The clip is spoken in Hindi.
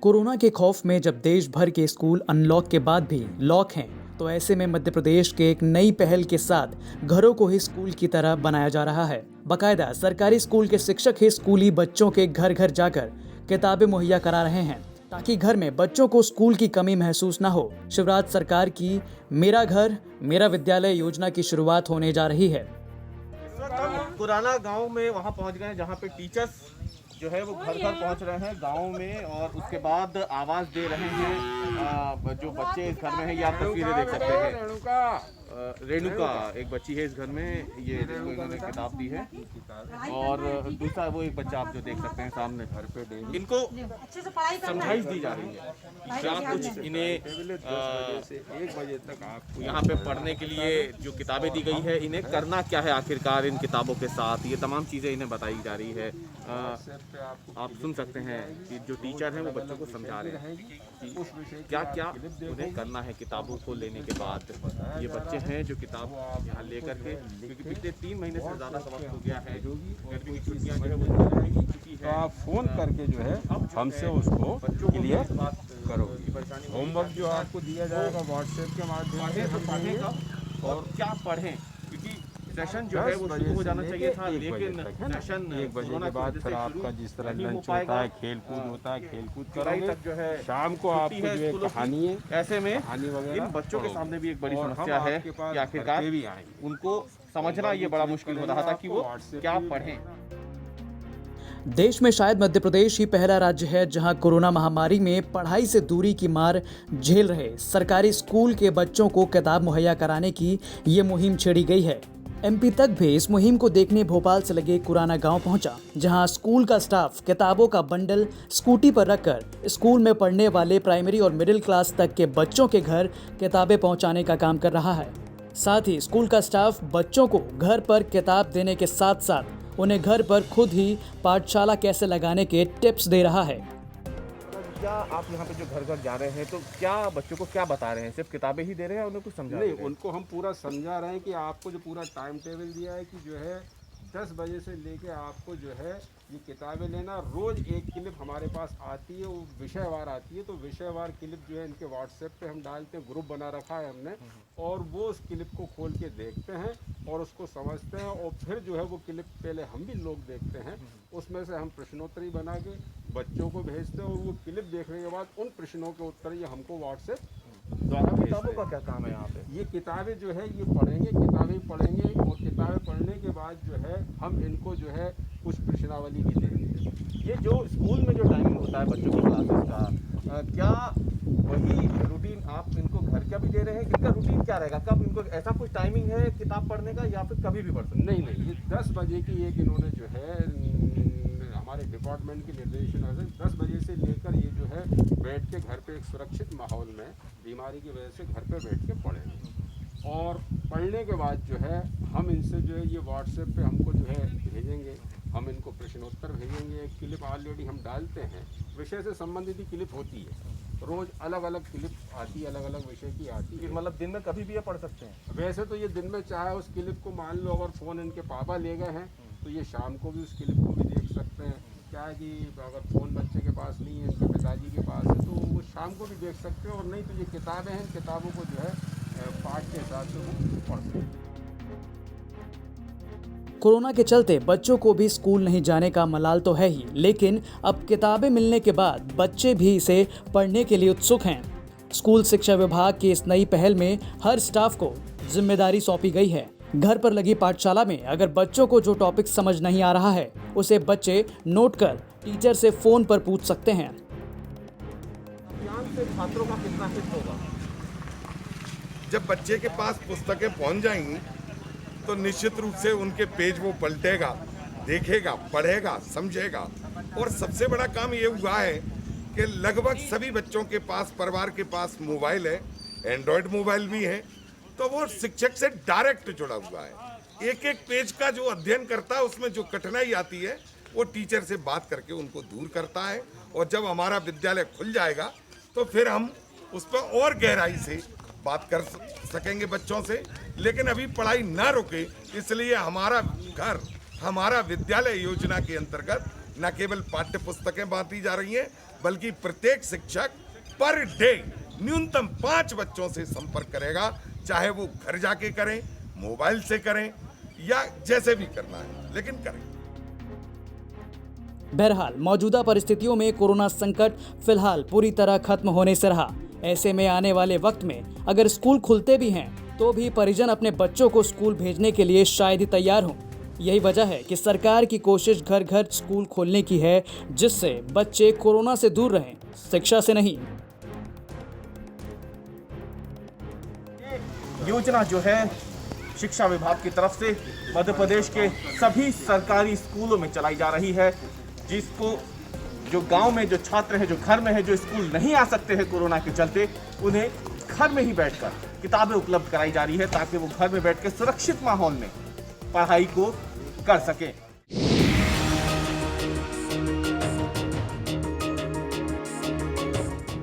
कोरोना के खौफ में जब देश भर के स्कूल अनलॉक के बाद भी लॉक हैं, तो ऐसे में मध्य प्रदेश के एक नई पहल के साथ घरों को ही स्कूल की तरह बनाया जा रहा है। बाकायदा सरकारी स्कूल के शिक्षक ही स्कूली बच्चों के घर घर जाकर किताबें मुहैया करा रहे हैं, ताकि घर में बच्चों को स्कूल की कमी महसूस न हो। शिवराज सरकार की मेरा घर मेरा विद्यालय योजना की शुरुआत होने जा रही है। इस वक्त हम पुराना गांव में वहां पहुंच गए हैं जहां पे टीचर्स जो है वो घर घर पहुंच रहे हैं गांव में, और उसके बाद आवाज़ दे रहे हैं जो बच्चे इस घर में हैं। ये आप तस्वीरें देख सकते हैं। रेणुका एक बच्ची है इस घर में, ये जिसको इन्होंने किताब दी है, और दूसरा वो एक बच्चा आप जो देख सकते हैं सामने घर पे डेली इनको समझाइश दी जा रही है क्या कुछ इन्हें 1 बजे तक आपको यहाँ पे पढ़ने के लिए जो किताबें दी गई है इन्हें करना क्या है आखिरकार इन किताबों के साथ, ये तमाम चीज़ें इन्हें बताई जा रही है। आप सुन सकते हैं कि जो टीचर हैं वो बच्चों को समझा रहे हैं कि क्या क्या उन्हें करना है किताबों को लेने के बाद। ये बच्चे हैं जो किताब यहाँ लेकर के, क्योंकि पिछले 3 महीने से ज़्यादा का वक्त हो गया है, गर्मी की छुट्टियाँ जो है वो हो चुकी है। तो आप फोन करके जो है हमसे उसको क्लियर करोगे। होमवर्क जो आपको दिया जाएगा व्हाट्सएप के माध्यम से हम पढ़ेगा और क्या पढ़ें, क्योंकि सेशन जो है वो शुरू हो जाना चाहिए था, लेकिन सेशन 1 बजे के बाद फिर आपका जिस तरह लंच होता है, खेल कूद होता है, खेल कूद करोगे जो है शाम को आपको जो है कहानी है, ऐसे में कहानी वगैरह इन बच्चों के सामने भी एक बड़ी समस्या है कि आखिरकार भी आएंगे। उनको समझना ये बड़ा मुश्किल हो रहा था कि वो क्या पढ़ें। देश में शायद मध्य प्रदेश ही पहला राज्य है जहां कोरोना महामारी में पढ़ाई से दूरी की मार झेल रहे सरकारी स्कूल के बच्चों को किताब मुहैया कराने की ये मुहिम छेड़ी गई है। एमपी तक भी इस मुहिम को देखने भोपाल से लगे कुराना गांव पहुंचा, जहां स्कूल का स्टाफ किताबों का बंडल स्कूटी पर रखकर स्कूल में पढ़ने वाले प्राइमरी और मिडिल क्लास तक के बच्चों के घर किताबें पहुंचाने का काम कर रहा है। साथ ही स्कूल का स्टाफ बच्चों को घर पर किताब देने के साथ साथ उन्हें घर पर खुद ही पाठशाला कैसे लगाने के टिप्स दे रहा है। क्या आप यहाँ पे जो घर घर जा रहे हैं तो क्या बच्चों को क्या बता रहे हैं, सिर्फ किताबें ही दे रहे हैं, उन्हें कुछ समझा नहीं, उनको हम पूरा समझा रहे हैं कि आपको जो पूरा टाइम टेबल दिया है कि जो है 10 बजे से लेके आपको जो है ये किताबें लेना, रोज़ एक क्लिप हमारे पास आती है, वो विषयवार आती है, तो विषयवार क्लिप जो है इनके व्हाट्सएप पे हम डालते हैं, ग्रुप बना रखा है हमने, और वो उस क्लिप को खोल के देखते हैं और उसको समझते हैं, और फिर जो है वो क्लिप पहले हम भी लोग देखते हैं, उसमें से हम प्रश्नोत्तरी बना के बच्चों को भेजते हैं, और वो क्लिप देखने के बाद उन प्रश्नों के उत्तर ये हमको व्हाट्सएप द्वारा किताबों का क्या काम है यहाँ पे? ये किताबें जो है ये पढ़ेंगे, किताबें पढ़ेंगे, और किताबें पढ़ने के बाद जो है हम इनको जो है कुछ प्रश्नावली भी देंगे। ये जो स्कूल में जो टाइमिंग होता है बच्चों की क्लासेस का, क्या वही रूटीन आप इनको घर का भी दे रहे हैं? इनका रूटीन क्या रहेगा? कब इनको ऐसा कुछ टाइमिंग है किताब पढ़ने का, या फिर कभी भी पढ़ सकते? नहीं, ये 10 बजे की एक इन्होंने जो है हमारे डिपार्टमेंट के निर्देशन है 10 बजे से लेकर ये जो है बैठ के घर पे एक सुरक्षित माहौल में, बीमारी की वजह से घर पे बैठ के पढ़ेंगे, और पढ़ने के बाद जो है हम इनसे जो है ये व्हाट्सएप पे हमको जो है भेजेंगे, हम इनको प्रश्नोत्तर भेजेंगे। एक क्लिप ऑलरेडी हम डालते हैं, विषय से संबंधित ही क्लिप होती है, रोज़ अलग अलग क्लिप आती है, अलग अलग विषय की आती है। मतलब दिन में कभी भी ये पढ़ सकते हैं? वैसे तो ये दिन में चाहे उस क्लिप को मान लो अगर फ़ोन इनके पापा ले गए हैं तो ये शाम को भी उस क्लिप को भी देख सकते हैं। क्या है कि अगर फ़ोन बच्चे के पास नहीं है, इनके पिताजी के पास है, तो वो शाम को भी देख सकते हैं, और नहीं तो ये किताबें हैं, किताबों को जो है पाठ के हिसाब से वो पढ़ सकते हैं। कोरोना के चलते बच्चों को भी स्कूल नहीं जाने का मलाल तो है ही, लेकिन अब किताबें मिलने के बाद बच्चे भी इसे पढ़ने के लिए उत्सुक हैं। स्कूल शिक्षा विभाग की इस नई पहल में हर स्टाफ को जिम्मेदारी सौंपी गई है। घर पर लगी पाठशाला में अगर बच्चों को जो टॉपिक समझ नहीं आ रहा है, उसे बच्चे नोट कर टीचर से फोन पर पूछ सकते हैं। अभियान से छात्रों का कितना हित होगा? जब बच्चे के पास पुस्तकें पहुंच जाएंगी तो निश्चित रूप से उनके पेज वो पलटेगा, देखेगा, पढ़ेगा, समझेगा। और सबसे बड़ा काम ये हुआ है कि लगभग सभी बच्चों के पास, परिवार के पास मोबाइल है, एंड्रॉयड मोबाइल भी है, तो वो शिक्षक से डायरेक्ट जुड़ा हुआ है। एक एक पेज का जो अध्ययन करता है उसमें जो कठिनाई आती है वो टीचर से बात करके उनको दूर करता है, और जब हमारा विद्यालय खुल जाएगा तो फिर हम उस पर और गहराई से बात कर सकेंगे बच्चों से। लेकिन अभी पढ़ाई ना रुके, इसलिए हमारा घर हमारा विद्यालय योजना के अंतर्गत न केवल पाठ्य पुस्तकें बांटी जा रही हैं, बल्कि प्रत्येक शिक्षक पर डे न्यूनतम 5 बच्चों से संपर्क करेगा, चाहे वो घर जाके करें, मोबाइल से करें या जैसे भी करना है, लेकिन करें। बहरहाल मौजूदा परिस्थितियों में कोरोना संकट फिलहाल पूरी तरह खत्म होने से रहा। ऐसे में आने वाले वक्त में अगर स्कूल खुलते भी हैं तो भी परिजन अपने बच्चों को स्कूल भेजने के लिए शायद ही तैयार हों। यही वजह है कि सरकार की कोशिश घर घर स्कूल खोलने की है, जिससे बच्चे कोरोना से दूर रहें, शिक्षा से नहीं। योजना जो है शिक्षा विभाग की तरफ से मध्य प्रदेश के सभी सरकारी स्कूलों में चलाई जा रही है, जिसको जो गांव में जो छात्र हैं, जो घर में है, जो स्कूल नहीं आ सकते हैं कोरोना के चलते, उन्हें घर में ही बैठकर किताबें उपलब्ध कराई जा रही है ताकि वो घर में बैठ के सुरक्षित माहौल में पढ़ाई को कर सकें।